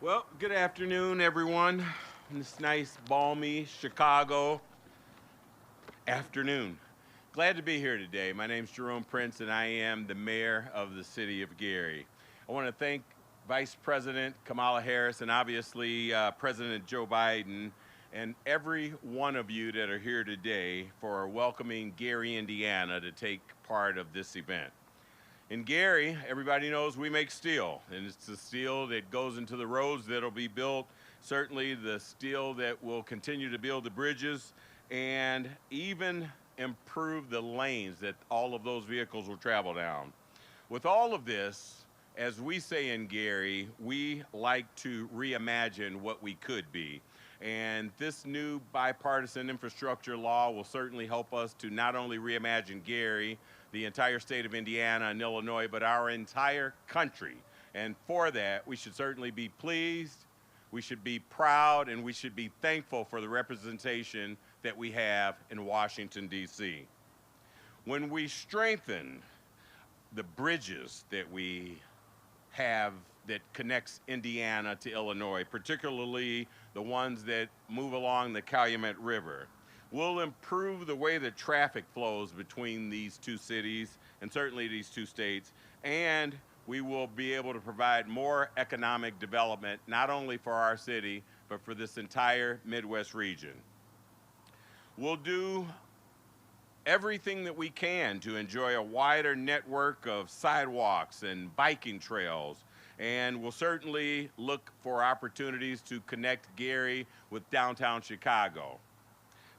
Well, good afternoon, everyone. This nice, balmy Chicago afternoon. Glad to be here today. My name's Jerome Prince, and I am the mayor of the city of Gary. I want to thank Vice President Kamala Harris and obviously President Joe Biden and every one of you that are here today for welcoming Gary, Indiana to take part of this event. In Gary, everybody knows we make steel, and it's the steel that goes into the roads that'll be built, certainly the steel that will continue to build the bridges and even improve the lanes that all of those vehicles will travel down. With all of this, as we say in Gary, we like to reimagine what we could be. And this new bipartisan infrastructure law will certainly help us to not only reimagine Gary, the entire state of Indiana and Illinois, but our entire country. And for that, we should certainly be pleased, we should be proud, and we should be thankful for the representation that we have in Washington, D.C. When we strengthen the bridges that we have that connects Indiana to Illinois, particularly the ones that move along the Calumet River, will improve the way that traffic flows between these two cities and certainly these two states, and we will be able to provide more economic development, not only for our city, but for this entire Midwest region. We'll do everything that we can to enjoy a wider network of sidewalks and biking trails, and we'll certainly look for opportunities to connect Gary with downtown Chicago.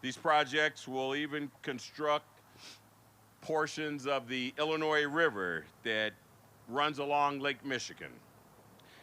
These projects will even construct portions of the Illinois River that runs along Lake Michigan.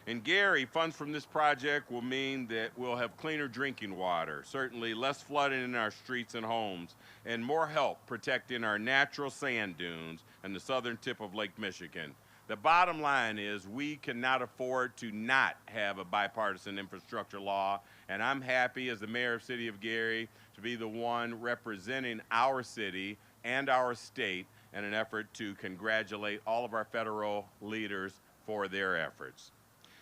In Gary, funds from this project will mean that we'll have cleaner drinking water, certainly less flooding in our streets and homes, and more help protecting our natural sand dunes and the southern tip of Lake Michigan. The bottom line is we cannot afford to not have a bipartisan infrastructure law, and I'm happy as the mayor of the city of Gary to be the one representing our city and our state in an effort to congratulate all of our federal leaders for their efforts.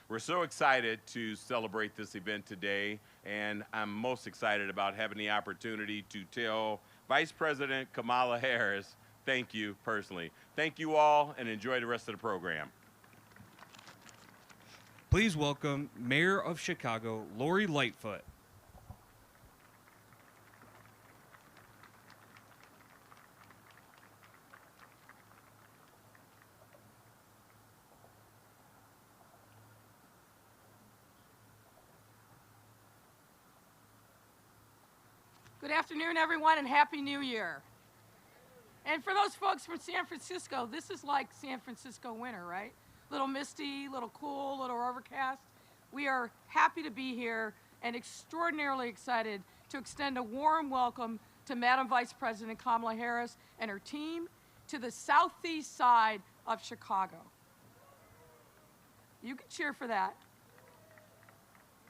We're so excited to celebrate this event today, and I'm most excited about having the opportunity to tell Vice President Kamala Harris thank you personally. Thank you all, and enjoy the rest of the program. Please welcome Mayor of Chicago, Lori Lightfoot. Good afternoon, everyone, and Happy New Year. And for those folks from San Francisco, this is like San Francisco winter, right? Little misty, little cool, little overcast. We are happy to be here and extraordinarily excited to extend a warm welcome to Madam Vice President Kamala Harris and her team to the southeast side of Chicago. You can cheer for that.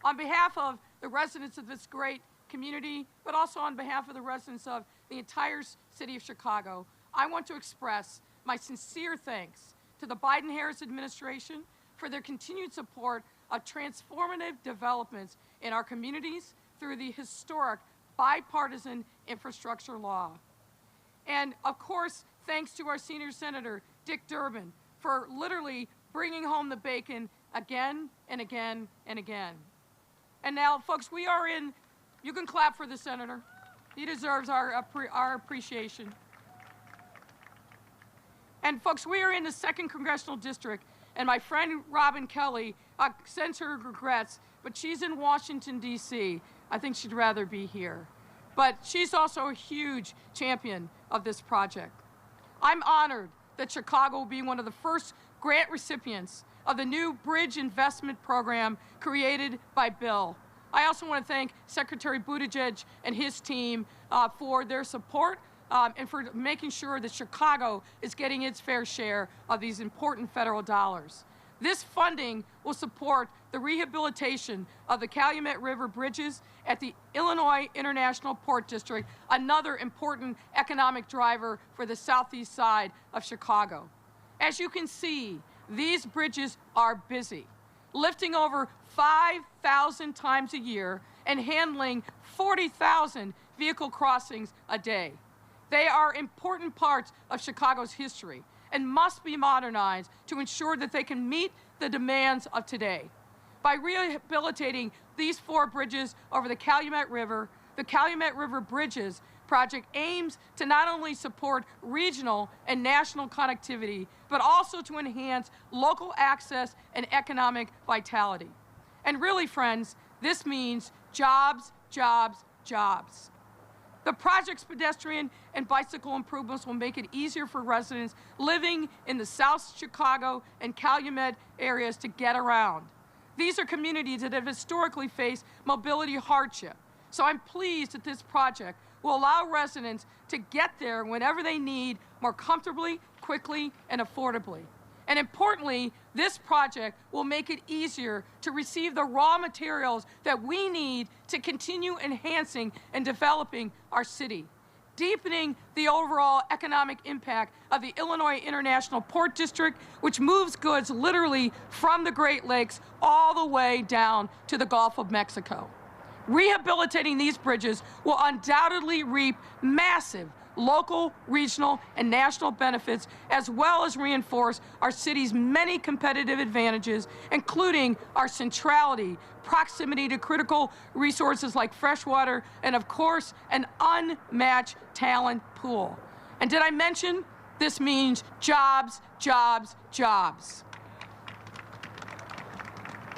On behalf of the residents of this great community, but also on behalf of the residents of the entire city of Chicago, I want to express my sincere thanks to the Biden-Harris administration for their continued support of transformative developments in our communities through the historic bipartisan infrastructure law. And of course, thanks to our senior senator, Dick Durbin, for literally bringing home the bacon again and again and again. And now, folks, we are in. You can clap for the senator. He deserves our appreciation. And folks, we are in the 2nd Congressional District, and my friend Robin Kelly sends her regrets, but she's in Washington, D.C. I think she'd rather be here. But she's also a huge champion of this project. I'm honored that Chicago will be one of the first grant recipients of the new Bridge Investment Program created by Bill. I also want to thank Secretary Buttigieg and his team for their support and for making sure that Chicago is getting its fair share of these important federal dollars. This funding will support the rehabilitation of the Calumet River bridges at the Illinois International Port District, another important economic driver for the southeast side of Chicago. As you can see, these bridges are busy. lifting over 5,000 times a year and handling 40,000 vehicle crossings a day. They are important parts of Chicago's history and must be modernized to ensure that they can meet the demands of today. By rehabilitating these 4 bridges over the Calumet River Bridges project aims to not only support regional and national connectivity, but also to enhance local access and economic vitality. And really, friends, this means jobs, jobs, jobs. The project's pedestrian and bicycle improvements will make it easier for residents living in the South Chicago and Calumet areas to get around. These are communities that have historically faced mobility hardship. So I'm pleased that this project will allow residents to get there whenever they need more comfortably, quickly, and affordably. And importantly, this project will make it easier to receive the raw materials that we need to continue enhancing and developing our city, deepening the overall economic impact of the Illinois International Port District, which moves goods literally from the Great Lakes all the way down to the Gulf of Mexico. Rehabilitating these bridges will undoubtedly reap massive local, regional, and national benefits, as well as reinforce our city's many competitive advantages, including our centrality, proximity to critical resources like fresh water, and of course, an unmatched talent pool. And did I mention this means jobs, jobs, jobs?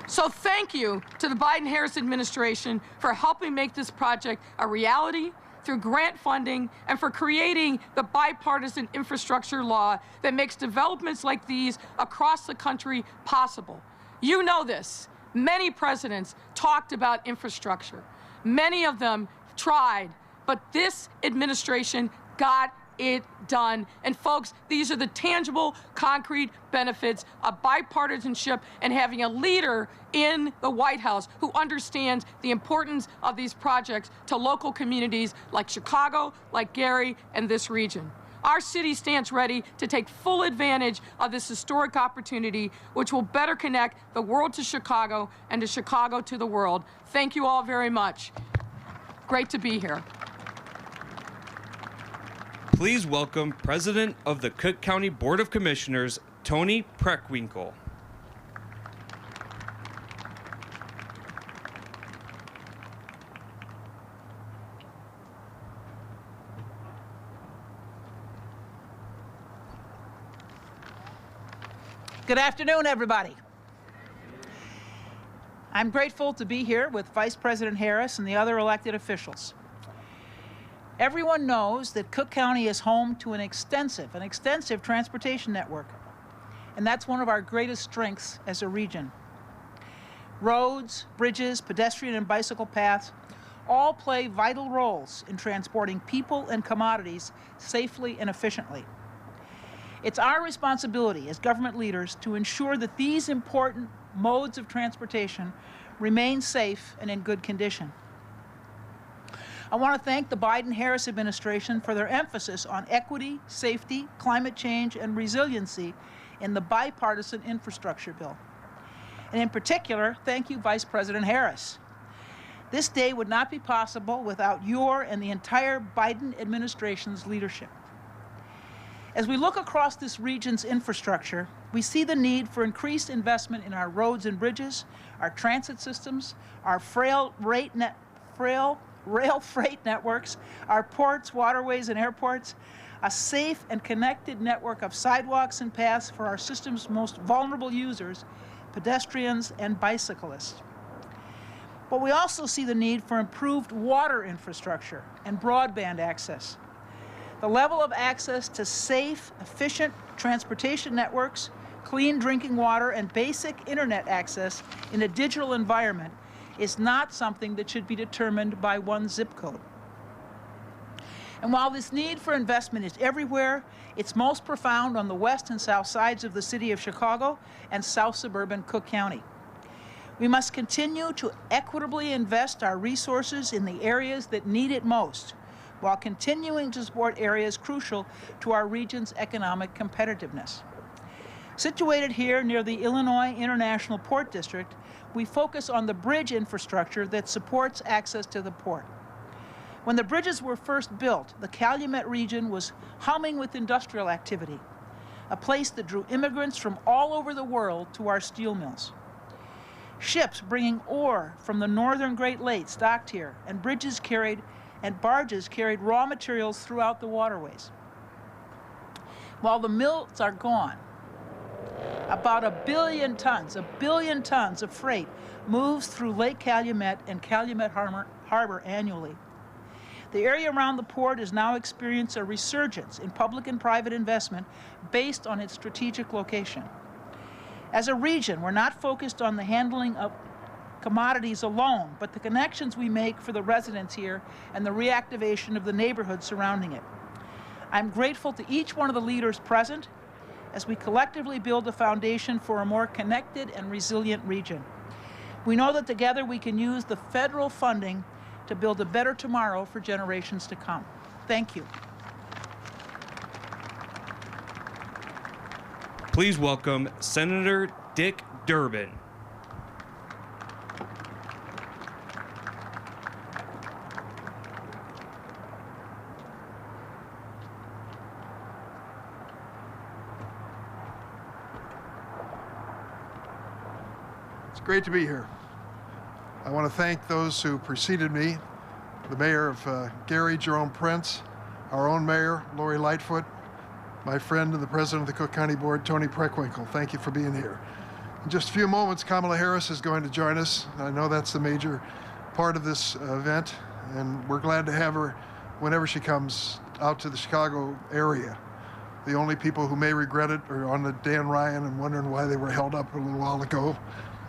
So thank you to the Biden-Harris administration for helping make this project a reality through grant funding and for creating the Bipartisan Infrastructure Law that makes developments like these across the country possible. You know this. Many presidents talked about infrastructure. Many of them tried, but this administration got it done. And folks, these are the tangible, concrete benefits of bipartisanship and having a leader in the White House who understands the importance of these projects to local communities like Chicago, like Gary, and this region. Our city stands ready to take full advantage of this historic opportunity, which will better connect the world to Chicago and to Chicago to the world. Thank you all very much. Great to be here. Please welcome President of the Cook County Board of Commissioners, Tony Preckwinkle. Good afternoon, everybody. I'm grateful to be here with Vice President Harris and the other elected officials. Everyone knows that Cook County is home to an extensive transportation network, and that's one of our greatest strengths as a region. Roads, bridges, pedestrian and bicycle paths all play vital roles in transporting people and commodities safely and efficiently. It's our responsibility as government leaders to ensure that these important modes of transportation remain safe and in good condition. I want to thank the Biden-Harris administration for their emphasis on equity, safety, climate change, and resiliency in the Bipartisan Infrastructure Bill. And in particular, thank you, Vice President Harris. This day would not be possible without your and the entire Biden administration's leadership. As we look across this region's infrastructure, we see the need for increased investment in our roads and bridges, our transit systems, our rail freight networks, our ports, waterways, and airports, a safe and connected network of sidewalks and paths for our system's most vulnerable users, pedestrians and bicyclists. But we also see the need for improved water infrastructure and broadband access. The level of access to safe, efficient transportation networks, clean drinking water, and basic internet access in a digital environment is not something that should be determined by one zip code. And while this need for investment is everywhere, it's most profound on the west and south sides of the city of Chicago and south suburban Cook County. We must continue to equitably invest our resources in the areas that need it most, while continuing to support areas crucial to our region's economic competitiveness. Situated here near the Illinois International Port District, we focus on the bridge infrastructure that supports access to the port. When the bridges were first built, the Calumet region was humming with industrial activity, a place that drew immigrants from all over the world to our steel mills. Ships bringing ore from the northern Great Lakes docked here, and barges carried raw materials throughout the waterways. While the mills are gone, about a billion tons of freight moves through Lake Calumet and Calumet Harbor annually. The area around the port has now experienced a resurgence in public and private investment based on its strategic location. As a region, we're not focused on the handling of commodities alone, but the connections we make for the residents here and the reactivation of the neighborhood surrounding it. I'm grateful to each one of the leaders present as we collectively build a foundation for a more connected and resilient region. We know that together we can use the federal funding to build a better tomorrow for generations to come. Thank you. Please welcome Senator Dick Durbin. It's great to be here. I want to thank those who preceded me, the mayor of Gary, Jerome Prince, our own mayor, Lori Lightfoot, my friend and the president of the Cook County Board, Tony Preckwinkle. Thank you for being here. In just a few moments, Kamala Harris is going to join us. I know that's the major part of this event, and we're glad to have her whenever she comes out to the Chicago area. The only people who may regret it are on the Dan Ryan and wondering why they were held up a little while ago.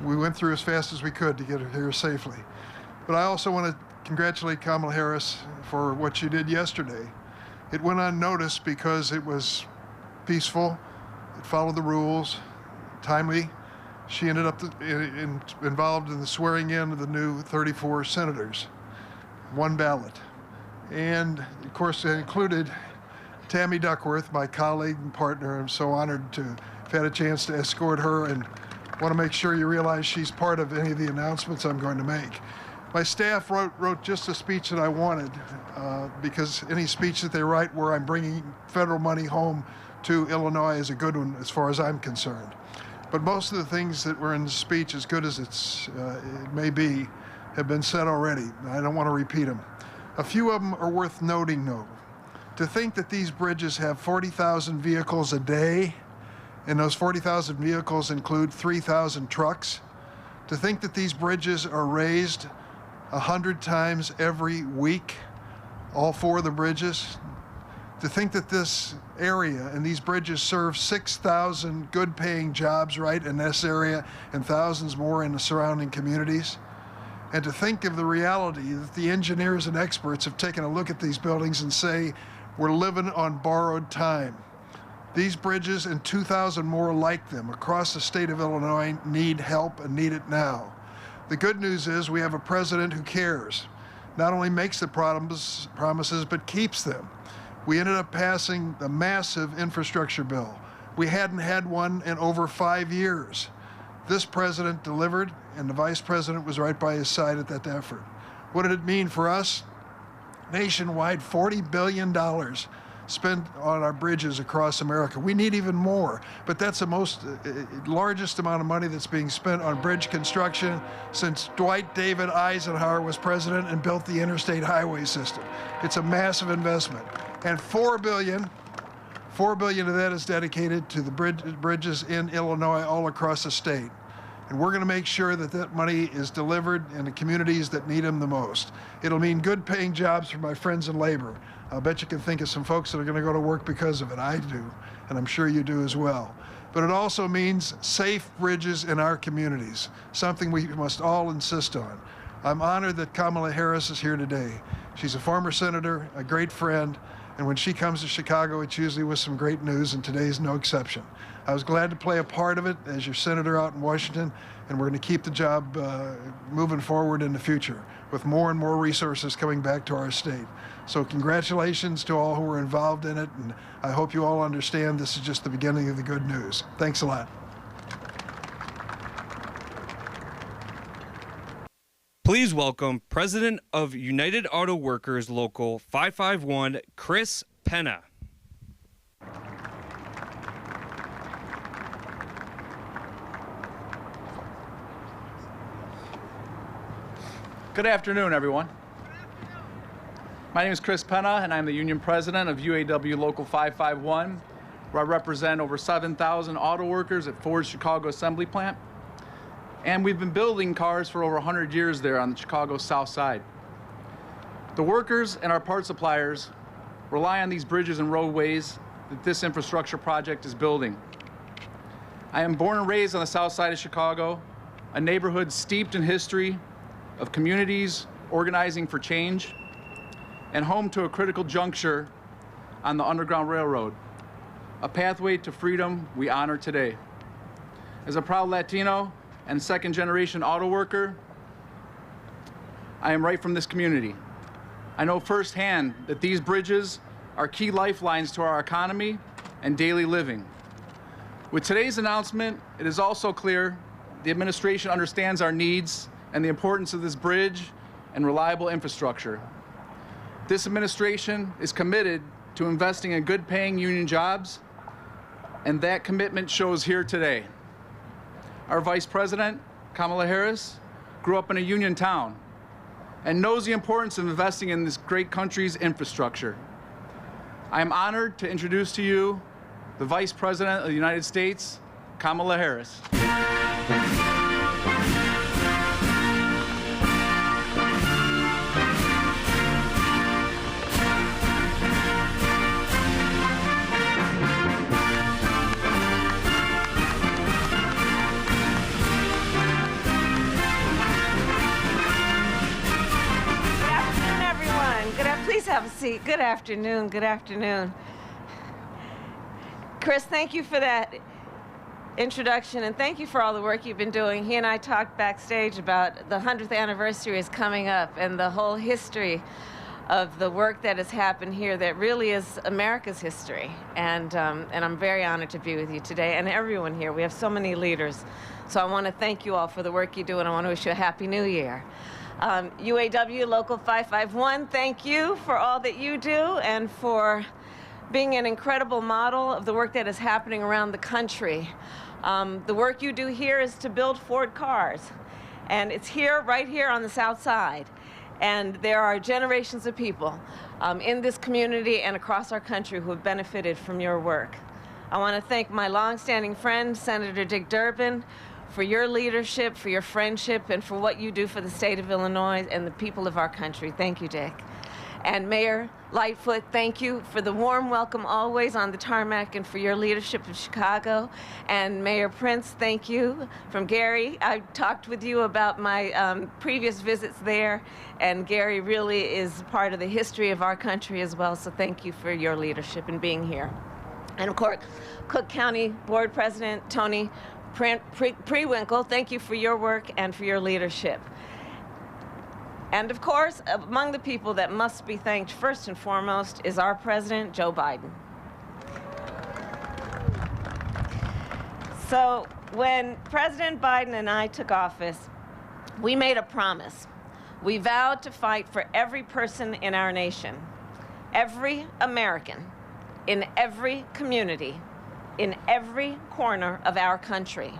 We went through as fast as we could to get her here safely. But I also want to congratulate Kamala Harris for what she did yesterday. It went unnoticed because it was peaceful, it followed the rules, timely. She ended up involved in the swearing in of the new 34 senators, one ballot. And of course it included Tammy Duckworth, my colleague and partner. I'm so honored to have had a chance to escort her, and want to make sure you realize she's part of any of the announcements I'm going to make. My staff wrote just a speech that I wanted, because any speech that they write where I'm bringing federal money home to Illinois is a good one as far as I'm concerned. But most of the things that were in the speech, as good as it may be, have been said already. I don't want to repeat them. A few of them are worth noting, though. To think that these bridges have 40,000 vehicles a day, and those 40,000 vehicles include 3,000 trucks. To think that these bridges are raised 100 times every week, all four of the bridges. To think that this area and these bridges serve 6,000 good-paying jobs right in this area and thousands more in the surrounding communities. And to think of the reality that the engineers and experts have taken a look at these buildings and say, we're living on borrowed time. These bridges and 2,000 more like them across the state of Illinois need help and need it now. The good news is we have a president who cares, not only makes the promises, but keeps them. We ended up passing the massive infrastructure bill. We hadn't had one in over 5 years. This president delivered, and the vice president was right by his side at that effort. What did it mean for us? Nationwide, $40 billion spent on our bridges across America. We need even more, but that's the largest amount of money that's being spent on bridge construction since Dwight David Eisenhower was president and built the interstate highway system. It's a massive investment. And $4 billion of that is dedicated to the bridges in Illinois all across the state. And we're going to make sure that that money is delivered in the communities that need them the most. It'll mean good paying jobs for my friends in labor. I'll bet you can think of some folks that are going to go to work because of it. I do, and I'm sure you do as well. But it also means safe bridges in our communities, something we must all insist on. I'm honored that Kamala Harris is here today. She's a former senator, a great friend, And when she comes to Chicago, it's usually with some great news, and today's no exception. I was glad to play a part of it as your senator out in Washington, and we're going to keep the job moving forward in the future with more and more resources coming back to our state. So congratulations to all who were involved in it, and I hope you all understand this is just the beginning of the good news. Thanks a lot. Please welcome President of United Auto Workers Local 551, Chris Penna. Good afternoon, everyone. My name is Chris Penna, and I'm the union president of UAW Local 551, where I represent over 7,000 auto workers at Ford's Chicago Assembly Plant. And we've been building cars for over 100 years there on the Chicago South Side. The workers and our part suppliers rely on these bridges and roadways that this infrastructure project is building. I am born and raised on the South Side of Chicago, a neighborhood steeped in history of communities organizing for change, and home to a critical juncture on the Underground Railroad, a pathway to freedom we honor today. As a proud Latino and second-generation auto worker, I am right from this community. I know firsthand that these bridges are key lifelines to our economy and daily living. With today's announcement, it is also clear the administration understands our needs and the importance of this bridge and reliable infrastructure. This administration is committed to investing in good-paying union jobs, and that commitment shows here today. Our Vice President, Kamala Harris, grew up in a union town and knows the importance of investing in this great country's infrastructure. I am honored to introduce to you the Vice President of the United States, Kamala Harris. Please have a seat. Good afternoon. Good afternoon. Chris, thank you for that introduction, and thank you for all the work you've been doing. He and I talked backstage about the 100th anniversary is coming up, and the whole history of the work that has happened here that really is America's history. And I'm very honored to be with you today, and everyone here. We have so many leaders. So I want to thank you all for the work you do, and I want to wish you a Happy New Year. UAW Local 551, thank you for all that you do and for being an incredible model of the work that is happening around the country. The work you do here is to build Ford cars, and it's here, right here on the South Side. And there are generations of people in this community and across our country who have benefited from your work. I want to thank my longstanding friend, Senator Dick Durbin, for your leadership, for your friendship, and for what you do for the state of Illinois and the people of our country. Thank you, Dick. And Mayor Lightfoot, thank you for the warm welcome always on the tarmac and for your leadership of Chicago. And Mayor Prince, thank you. From Gary, I talked with you about my previous visits there, and Gary really is part of the history of our country as well, so thank you for your leadership and being here. And of course, Cook County Board President Tony Prewinkle, thank you for your work and for your leadership. And of course, among the people that must be thanked first and foremost is our President, Joe Biden. So when President Biden and I took office, we made a promise. We vowed to fight for every person in our nation, every American, in every community, in every corner of our country.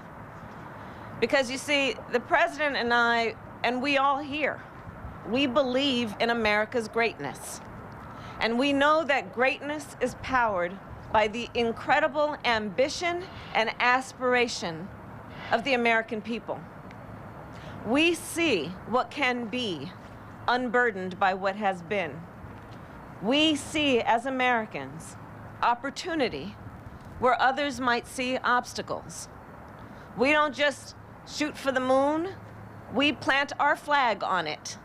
Because you see, the President and I, and we all here, we believe in America's greatness. And we know that greatness is powered by the incredible ambition and aspiration of the American people. We see what can be unburdened by what has been. We see, as Americans, opportunity where others might see obstacles. We don't just shoot for the moon, we plant our flag on it,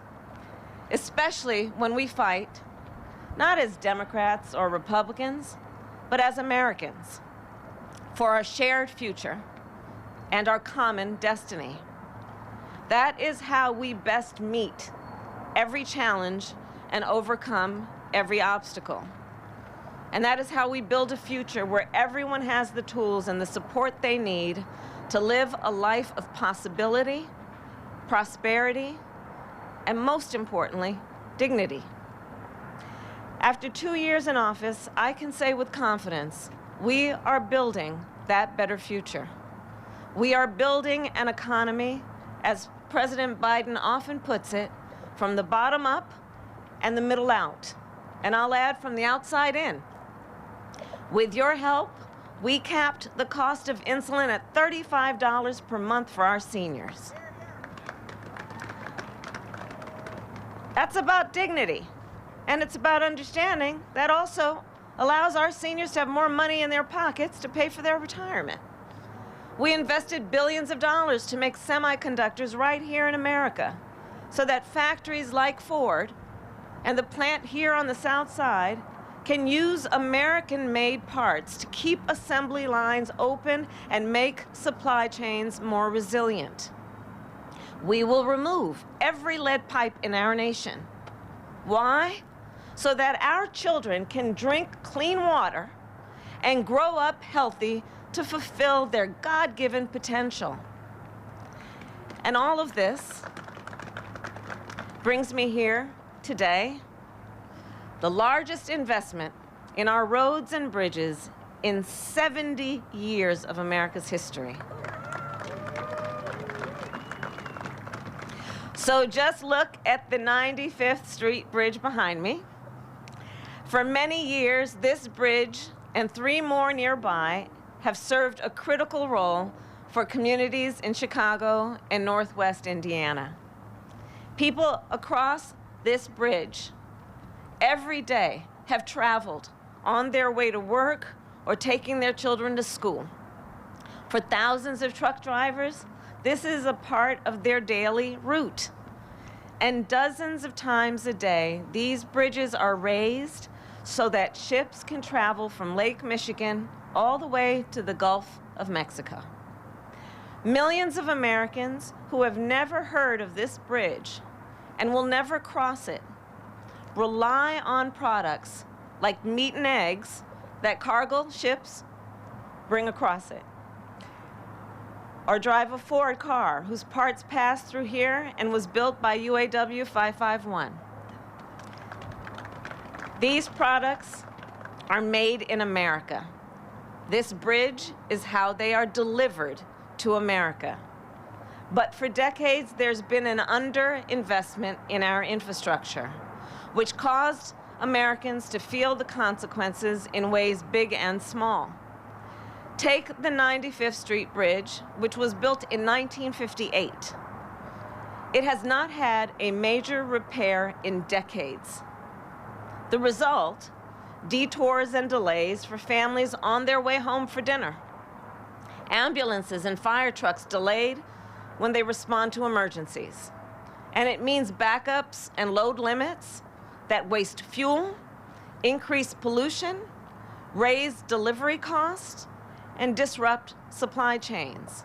especially when we fight not as Democrats or Republicans, but as Americans, for our shared future and our common destiny. That is how we best meet every challenge and overcome every obstacle. And that is how we build a future where everyone has the tools and the support they need to live a life of possibility, prosperity, and most importantly, dignity. After 2 years in office, I can say with confidence, we are building that better future. We are building an economy, as President Biden often puts it, from the bottom up and the middle out. And I'll add, from the outside in. With your help, we capped the cost of insulin at $35 per month for our seniors. That's about dignity, and it's about understanding that also allows our seniors to have more money in their pockets to pay for their retirement. We invested billions of dollars to make semiconductors right here in America so that factories like Ford and the plant here on the South Side can use American-made parts to keep assembly lines open and make supply chains more resilient. We will remove every lead pipe in our nation. Why? So that our children can drink clean water and grow up healthy to fulfill their God-given potential. And all of this brings me here today, the largest investment in our roads and bridges in 70 years of America's history. So just look at the 95th Street Bridge behind me. For many years, this bridge and 3 more nearby have served a critical role for communities in Chicago and Northwest Indiana. People across this bridge every day have traveled on their way to work or taking their children to school. For thousands of truck drivers, this is a part of their daily route. And dozens of times a day, these bridges are raised so that ships can travel from Lake Michigan all the way to the Gulf of Mexico. Millions of Americans who have never heard of this bridge and will never cross it rely on products like meat and eggs that cargo ships bring across it, or drive a Ford car whose parts passed through here and was built by UAW 551. These products are made in America. This bridge is how they are delivered to America. But for decades, there's been an underinvestment in our infrastructure, which caused Americans to feel the consequences in ways big and small. Take the 95th Street Bridge, which was built in 1958. It has not had a major repair in decades. The result, detours and delays for families on their way home for dinner. Ambulances and fire trucks delayed when they respond to emergencies. And it means backups and load limits that waste fuel, increase pollution, raise delivery costs, and disrupt supply chains.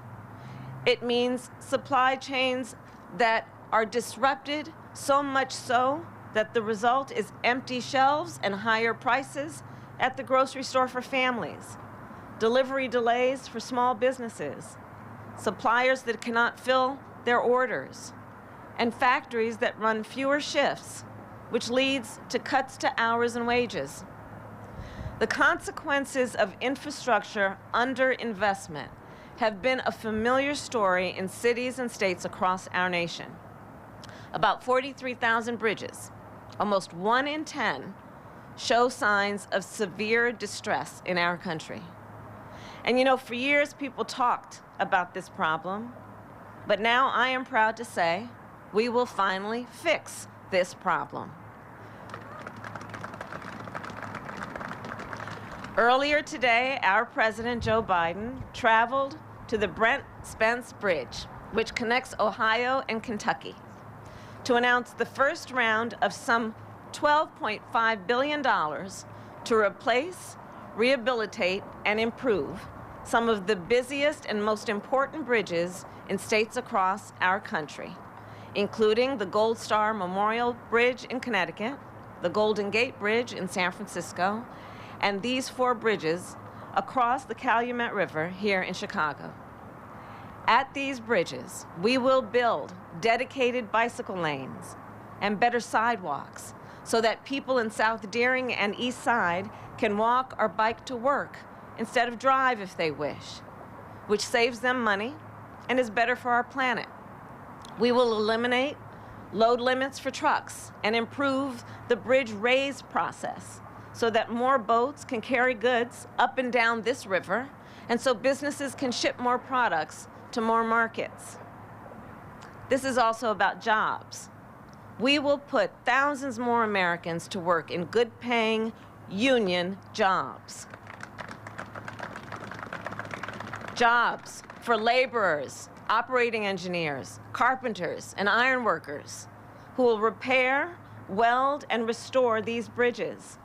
It means supply chains that are disrupted so much so that the result is empty shelves and higher prices at the grocery store for families, delivery delays for small businesses, suppliers that cannot fill their orders, and factories that run fewer shifts, which leads to cuts to hours and wages. The consequences of infrastructure underinvestment have been a familiar story in cities and states across our nation. About 43,000 bridges, almost 1 in 10, show signs of severe distress in our country. And you know, for years people talked about this problem, but now I am proud to say we will finally fix this problem. Earlier today, our President Joe Biden traveled to the Brent Spence Bridge, which connects Ohio and Kentucky, to announce the first round of some $12.5 billion to replace, rehabilitate, and improve some of the busiest and most important bridges in states across our country, including the Gold Star Memorial Bridge in Connecticut, the Golden Gate Bridge in San Francisco, and these 4 bridges across the Calumet River here in Chicago. At these bridges, we will build dedicated bicycle lanes and better sidewalks so that people in South Deering and East Side can walk or bike to work instead of drive if they wish, which saves them money and is better for our planet. We will eliminate load limits for trucks and improve the bridge raise process so that more boats can carry goods up and down this river and so businesses can ship more products to more markets. This is also about jobs. We will put thousands more Americans to work in good-paying union jobs. Jobs for laborers, operating engineers, carpenters, and iron workers who will repair, weld, and restore these bridges.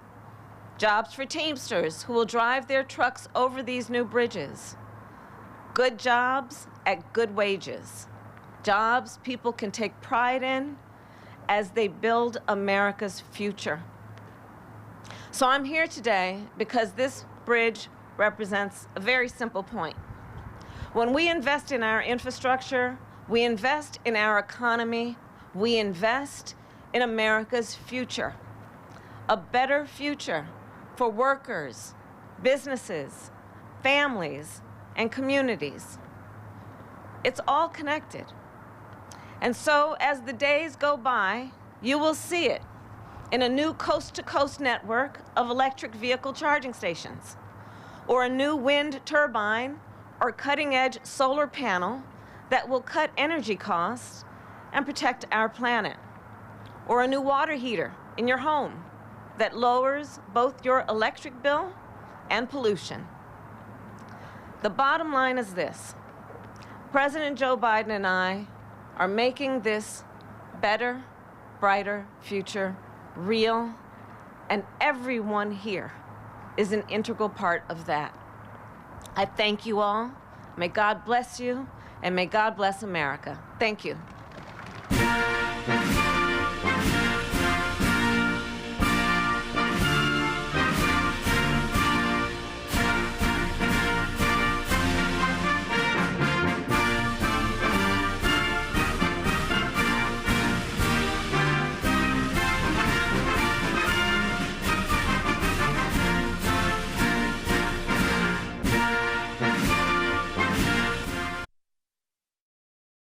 Jobs for Teamsters who will drive their trucks over these new bridges. Good jobs at good wages. Jobs people can take pride in as they build America's future. So I'm here today because this bridge represents a very simple point. When we invest in our infrastructure, we invest in our economy, we invest in America's future. A better future for workers, businesses, families, and communities. It's all connected. And so as the days go by, you will see it in a new coast-to-coast network of electric vehicle charging stations, or a new wind turbine or cutting-edge solar panel that will cut energy costs and protect our planet, or a new water heater in your home that lowers both your electric bill and pollution. The bottom line is this: President Joe Biden and I are making this better, brighter future real, and everyone here is an integral part of that. I thank you all. May God bless you, and may God bless America. Thank you.